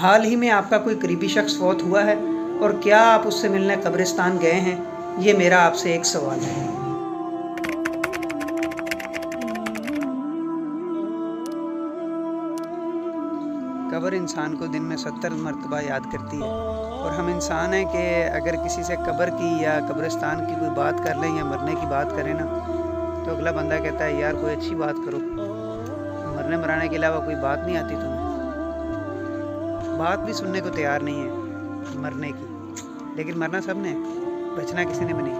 حال ہی میں آپ کا کوئی قریبی شخص فوت ہوا ہے اور کیا آپ اس سے ملنے قبرستان گئے ہیں؟ یہ میرا آپ سے ایک سوال ہے۔ قبر انسان کو دن میں 70 مرتبہ یاد کرتی ہے، اور ہم انسان ہیں کہ اگر کسی سے قبر کی یا قبرستان کی کوئی بات کر لیں یا مرنے کی بات کریں نا، تو اگلا بندہ کہتا ہے یار کوئی اچھی بات کرو، مرنے مرانے کے علاوہ کوئی بات نہیں آتی تمہیں۔ بات بھی سننے کو تیار نہیں ہے مرنے کی، لیکن مرنا سب نے، بچنا کسی نے بھی نہیں۔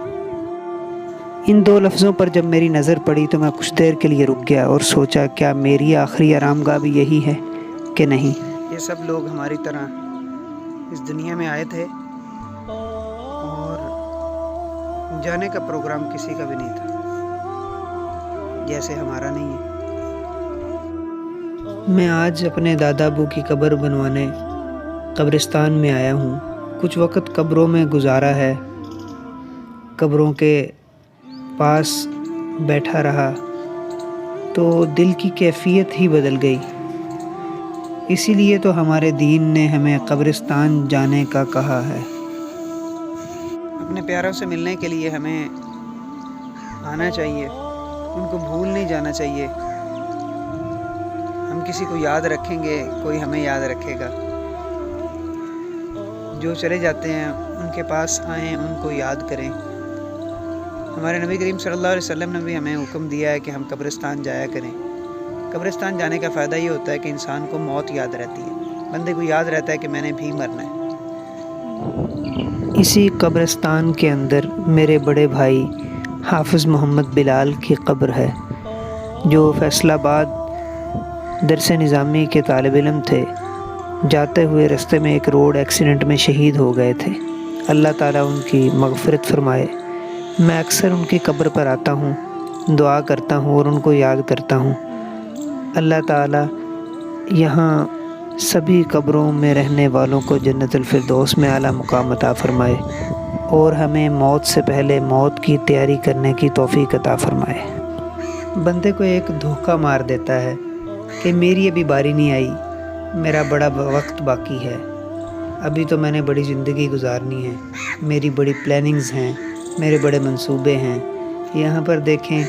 ان دو لفظوں پر جب میری نظر پڑی تو میں کچھ دیر کے لیے رک گیا اور سوچا کیا میری آخری آرام گاہ بھی یہی ہے کہ نہیں؟ یہ سب لوگ ہماری طرح اس دنیا میں آئے تھے اور جانے کا پروگرام کسی کا بھی نہیں تھا، جیسے ہمارا نہیں ہے۔ میں آج اپنے دادا ابو کی قبر بنوانے قبرستان میں آیا ہوں۔ کچھ وقت قبروں میں گزارا ہے، قبروں کے پاس بیٹھا رہا تو دل کی کیفیت ہی بدل گئی۔ اسی لیے تو ہمارے دین نے ہمیں قبرستان جانے کا کہا ہے۔ اپنے پیاروں سے ملنے کے لیے ہمیں آنا چاہیے، ان کو بھول نہیں جانا چاہیے۔ ہم کسی کو یاد رکھیں گے، کوئی ہمیں یاد رکھے گا۔ جو چلے جاتے ہیں ان کے پاس آئیں، ان کو یاد کریں۔ ہمارے نبی کریم صلی اللہ علیہ وسلم نے بھی ہمیں حکم دیا ہے کہ ہم قبرستان جایا کریں۔ قبرستان جانے کا فائدہ یہ ہوتا ہے کہ انسان کو موت یاد رہتی ہے، بندے کو یاد رہتا ہے کہ میں نے بھی مرنا ہے۔ اسی قبرستان کے اندر میرے بڑے بھائی حافظ محمد بلال کی قبر ہے، جو فیصل آباد درس نظامی کے طالب علم تھے۔ جاتے ہوئے رستے میں ایک روڈ ایکسیڈنٹ میں شہید ہو گئے تھے۔ اللہ تعالیٰ ان کی مغفرت فرمائے۔ میں اکثر ان کی قبر پر آتا ہوں، دعا کرتا ہوں اور ان کو یاد کرتا ہوں۔ اللہ تعالیٰ یہاں سبھی قبروں میں رہنے والوں کو جنت الفردوس میں اعلیٰ مقام عطا فرمائے، اور ہمیں موت سے پہلے موت کی تیاری کرنے کی توفیق عطا فرمائے۔ بندے کو ایک دھوکہ مار دیتا ہے کہ میری ابھی باری نہیں آئی، میرا بڑا وقت باقی ہے، ابھی تو میں نے بڑی زندگی گزارنی ہے، میری بڑی پلاننگز ہیں، میرے بڑے منصوبے ہیں۔ یہاں پر دیکھیں،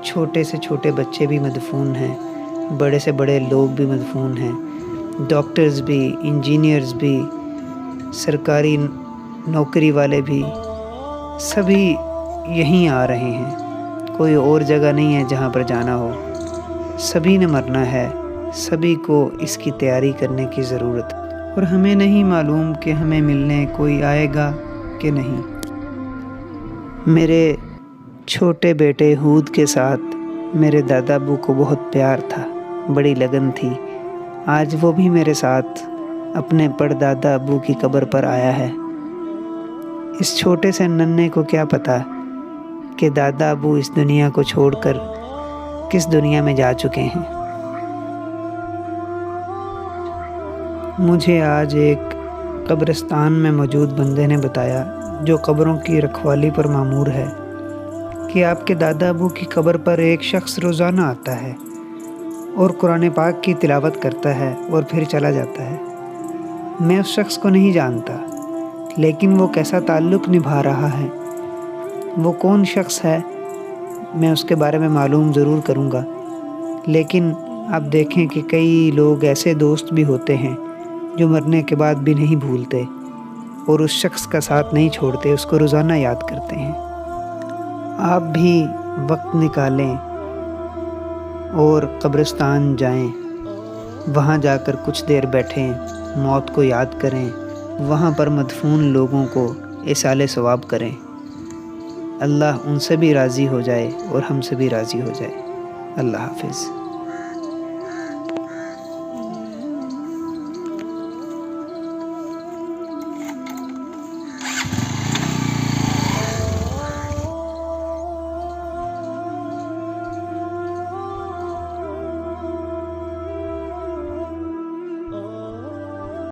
چھوٹے سے چھوٹے بچے بھی مدفون ہیں، بڑے سے بڑے لوگ بھی مدفون ہیں، ڈاکٹرز بھی، انجینئرز بھی، سرکاری نوکری والے بھی، سبھی یہیں آ رہے ہیں۔ کوئی اور جگہ نہیں ہے جہاں پر جانا ہو، سبھی نے مرنا ہے، سبھی کو اس کی تیاری کرنے کی ضرورت ہے، اور ہمیں نہیں معلوم کہ ہمیں ملنے کوئی آئے گا کہ نہیں۔ میرے چھوٹے بیٹے ہود کے ساتھ میرے دادا ابو کو بہت پیار تھا، بڑی لگن تھی۔ آج وہ بھی میرے ساتھ اپنے پردادا ابو کی قبر پر آیا ہے۔ اس چھوٹے سے ننھے کو کیا پتا کہ دادا ابو اس دنیا کو چھوڑ کر کس دنیا میں جا چکے ہیں۔ مجھے آج ایک قبرستان میں موجود بندے نے بتایا، جو قبروں کی رکھوالی پر مامور ہے، کہ آپ کے دادا ابو کی قبر پر ایک شخص روزانہ آتا ہے اور قرآن پاک کی تلاوت کرتا ہے اور پھر چلا جاتا ہے۔ میں اس شخص کو نہیں جانتا، لیکن وہ کیسا تعلق نبھا رہا ہے، وہ کون شخص ہے، میں اس کے بارے میں معلوم ضرور کروں گا۔ لیکن آپ دیکھیں کہ کئی لوگ ایسے دوست بھی ہوتے ہیں جو مرنے کے بعد بھی نہیں بھولتے اور اس شخص کا ساتھ نہیں چھوڑتے، اس کو روزانہ یاد کرتے ہیں۔ آپ بھی وقت نکالیں اور قبرستان جائیں، وہاں جا کر کچھ دیر بیٹھیں، موت کو یاد کریں، وہاں پر مدفون لوگوں کو ایصال ثواب کریں۔ اللہ ان سے بھی راضی ہو جائے اور ہم سے بھی راضی ہو جائے۔ اللہ حافظ۔